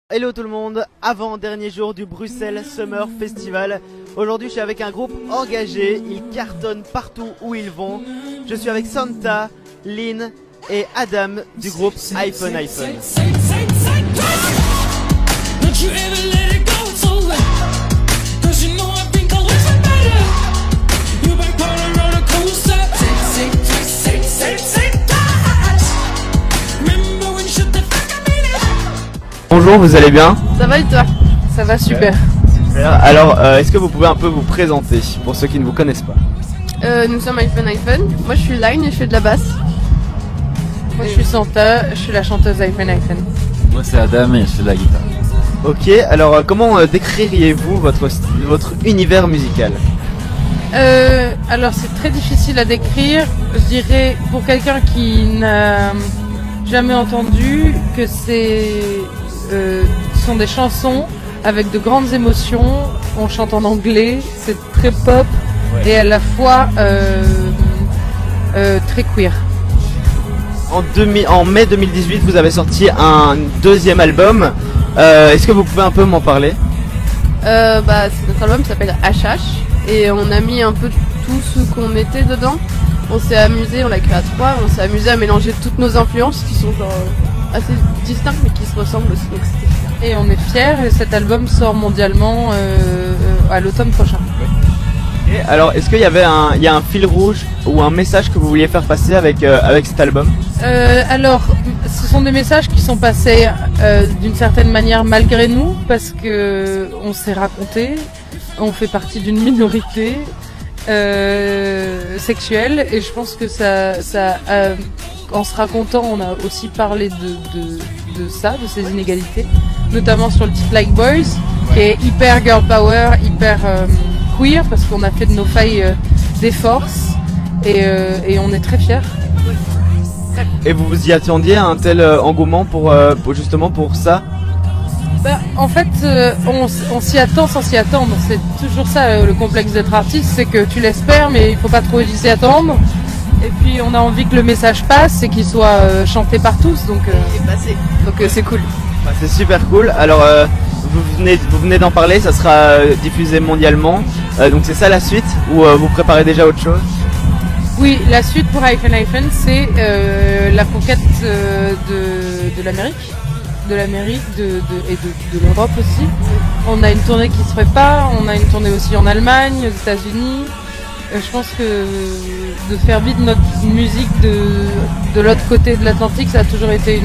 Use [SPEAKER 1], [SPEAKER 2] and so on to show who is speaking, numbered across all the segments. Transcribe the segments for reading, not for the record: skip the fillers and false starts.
[SPEAKER 1] Hello tout le monde, avant-dernier jour du Bruxelles Summer Festival. Aujourd'hui je suis avec un groupe engagé, ils cartonnent partout où ils vont. Je suis avec Santa, Lynn et Adam du groupe iPhone iPhone. Bonjour, vous allez bien?
[SPEAKER 2] Ça va et toi? Ça va super.
[SPEAKER 1] Super. Alors, est-ce que vous pouvez un peu vous présenter pour ceux qui ne vous connaissent pas?
[SPEAKER 2] Nous sommes iPhone iPhone. Moi je suis Line et je fais de la basse. Moi je suis Santa, je suis la chanteuse iPhone iPhone.
[SPEAKER 3] Moi c'est Adam et je fais de la guitare.
[SPEAKER 1] Ok, alors comment décririez-vous votre univers musical?
[SPEAKER 2] Alors c'est très difficile à décrire. Je dirais pour quelqu'un qui n'a jamais entendu que ce sont des chansons avec de grandes émotions. On chante en anglais, c'est très pop et à la fois très queer.
[SPEAKER 1] En mai 2018, vous avez sorti un deuxième album. Est-ce que vous pouvez un peu m'en parler?
[SPEAKER 2] Notre album s'appelle HH et on a mis un peu tout ce qu'on mettait dedans. On s'est amusé, on l'a créé à trois, on s'est amusé à mélanger toutes nos influences qui sont genre assez distinctes mais qui se ressemblent aussi. Donc et on est fiers et cet album sort mondialement à l'automne prochain.
[SPEAKER 1] Et alors, est-ce qu'il y avait un fil rouge ou un message que vous vouliez faire passer avec cet album?
[SPEAKER 2] Alors, ce sont des messages qui sont passés d'une certaine manière malgré nous parce que on s'est raconté, on fait partie d'une minorité sexuelle et je pense que en se racontant, on a aussi parlé de ces inégalités, notamment sur le titre Like Boys, qui est hyper girl power, hyper queer, parce qu'on a fait de nos failles des forces et on est très fiers.
[SPEAKER 1] Et vous vous y attendiez à un tel engouement pour justement pour ça?
[SPEAKER 2] En fait, on s'y attend sans s'y attendre. C'est toujours ça le complexe d'être artiste, c'est que tu l'espères, mais il faut pas trop s'y attendre. Et puis on a envie que le message passe et qu'il soit chanté par tous, donc c'est cool.
[SPEAKER 1] C'est super cool. Alors vous venez d'en parler, ça sera diffusé mondialement. Donc c'est ça la suite ou vous préparez déjà autre chose?
[SPEAKER 2] Oui, la suite pour iPhone iPhone, c'est la conquête de l'Amérique. De l'Amérique et de l'Europe aussi. On a une tournée qui se prépare, on a une tournée aussi en Allemagne, aux États-Unis. Je pense que de faire vivre notre musique de l'autre côté de l'Atlantique, ça a toujours été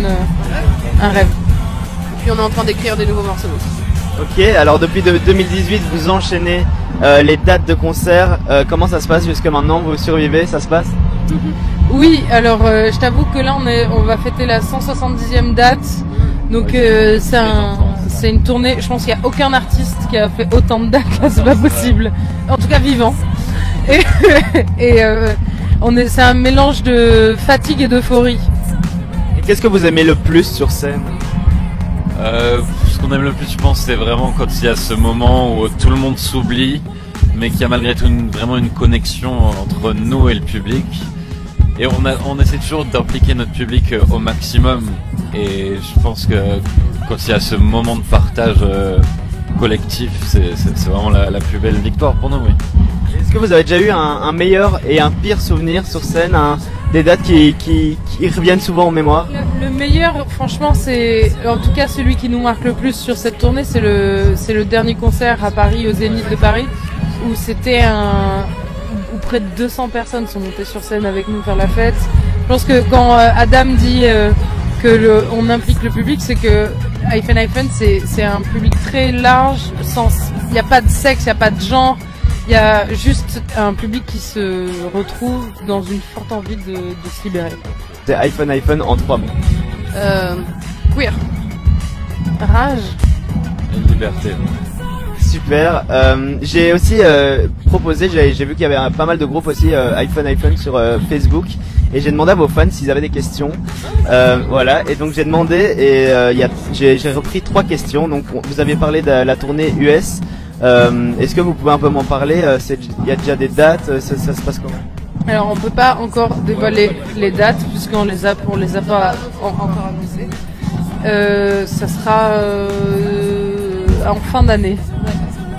[SPEAKER 2] un rêve. Et puis on est en train d'écrire des nouveaux morceaux aussi.
[SPEAKER 1] Ok, alors depuis 2018, vous enchaînez les dates de concert. Comment ça se passe jusque maintenant? Vous survivez, ça se passe?
[SPEAKER 2] Oui, alors je t'avoue que là on va fêter la 170e date. Donc c'est une tournée, je pense qu'il n'y a aucun artiste qui a fait autant de dates, c'est pas possible. En tout cas vivant. C'est un mélange de fatigue et d'euphorie.
[SPEAKER 1] Et qu'est-ce que vous aimez le plus sur scène?
[SPEAKER 3] Ce qu'on aime le plus, je pense, c'est vraiment quand il y a ce moment où tout le monde s'oublie, mais qu'il y a malgré tout vraiment une connexion entre nous et le public. Et on essaie toujours d'impliquer notre public au maximum. Et je pense que quand il y a ce moment de partage collectif, c'est vraiment la plus belle victoire pour nous, oui.
[SPEAKER 1] Est-ce que vous avez déjà eu un meilleur et un pire souvenir sur scène, des dates qui reviennent souvent en mémoire?
[SPEAKER 2] Le meilleur, franchement, c'est en tout cas celui qui nous marque le plus sur cette tournée, c'est le dernier concert à Paris, au Zénith de Paris, où c'était où près de 200 personnes sont montées sur scène avec nous faire la fête. Je pense que quand Adam dit on implique le public, c'est que iPhone iPhone c'est un public très large, il n'y a pas de sexe, il n'y a pas de genre, il y a juste un public qui se retrouve dans une forte envie de se libérer.
[SPEAKER 1] C'est iPhone iPhone en 3 mots.
[SPEAKER 2] Queer. Rage.
[SPEAKER 3] Et liberté.
[SPEAKER 1] Super. J'ai aussi proposé, j'ai vu qu'il y avait pas mal de groupes aussi iPhone iPhone sur Facebook et j'ai demandé à vos fans s'ils avaient des questions. Voilà, et donc j'ai demandé et j'ai repris 3 questions. Donc vous aviez parlé de la tournée US. Est-ce que vous pouvez un peu m'en parler? Il y a déjà des dates, ça se passe comment?
[SPEAKER 2] Alors on peut pas encore dévoiler les dates puisqu'on les a pas encore annoncées. Ça sera en fin d'année.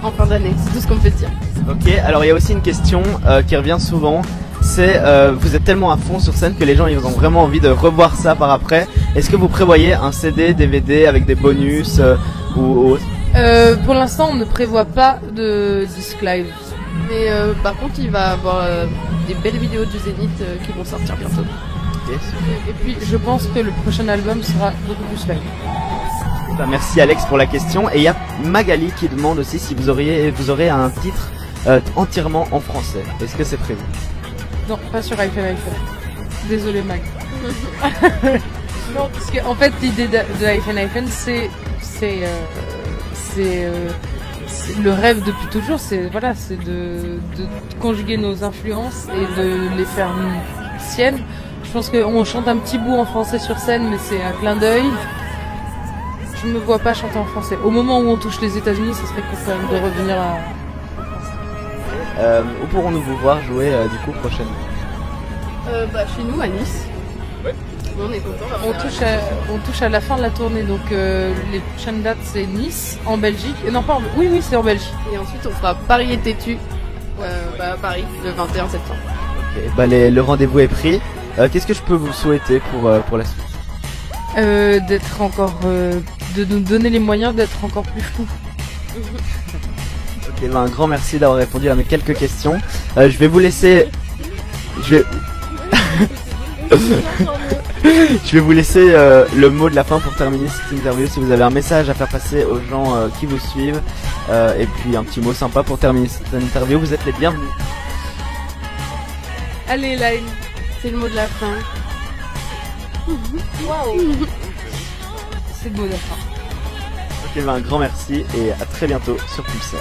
[SPEAKER 4] En fin d'année, c'est tout ce qu'on peut dire.
[SPEAKER 1] Ok, alors il y a aussi une question qui revient souvent. C'est vous êtes tellement à fond sur scène que les gens ils ont vraiment envie de revoir ça par après. Est-ce que vous prévoyez un CD, DVD avec des bonus ou autre?
[SPEAKER 2] Pour l'instant, on ne prévoit pas de disque live.
[SPEAKER 4] Mais par contre, il va y avoir des belles vidéos du Zénith qui vont sortir bientôt.
[SPEAKER 1] Ok, super.
[SPEAKER 2] Et puis, je pense que le prochain album sera beaucoup plus live.
[SPEAKER 1] Bah, merci Alex pour la question. Et il y a Magali qui demande aussi si vous aurez un titre entièrement en français. Est-ce que c'est prévu?
[SPEAKER 2] Non, pas sur iPhone. Désolé, Mag. Non, parce que en fait, l'idée de iPhone, c'est le rêve depuis toujours. C'est de conjuguer nos influences et de les faire siennes. Je pense qu'on chante un petit bout en français sur scène, mais c'est un clin d'œil. Je ne me vois pas chanter en français. Au moment où on touche les États-Unis, ça serait cool quand même de revenir à.
[SPEAKER 1] Où pourrons-nous vous voir jouer du coup prochainement?
[SPEAKER 4] Chez nous à Nice.
[SPEAKER 1] Ouais.
[SPEAKER 4] On est content.
[SPEAKER 2] On touche à la fin de la tournée, donc les prochaines dates c'est Nice, en Belgique. Non, pas en... Oui, c'est en Belgique.
[SPEAKER 4] Et ensuite on fera Paris et Tétu à Paris le 21 septembre.
[SPEAKER 1] Ok, bah le rendez-vous est pris. Qu'est-ce que je peux vous souhaiter pour la suite?
[SPEAKER 2] D'être encore, de nous donner les moyens d'être encore plus fous.
[SPEAKER 1] Ok, bah un grand merci d'avoir répondu à mes quelques questions. Je vais vous laisser. Je vais vous laisser le mot de la fin pour terminer cette interview. Si vous avez un message à faire passer aux gens qui vous suivent, et puis un petit mot sympa pour terminer cette interview, vous êtes les bienvenus.
[SPEAKER 2] Allez, Line.
[SPEAKER 4] C'est le mot de la fin.
[SPEAKER 2] Waouh. C'est le mot de la fin.
[SPEAKER 1] Ok, bah un grand merci et à très bientôt sur Pulsar.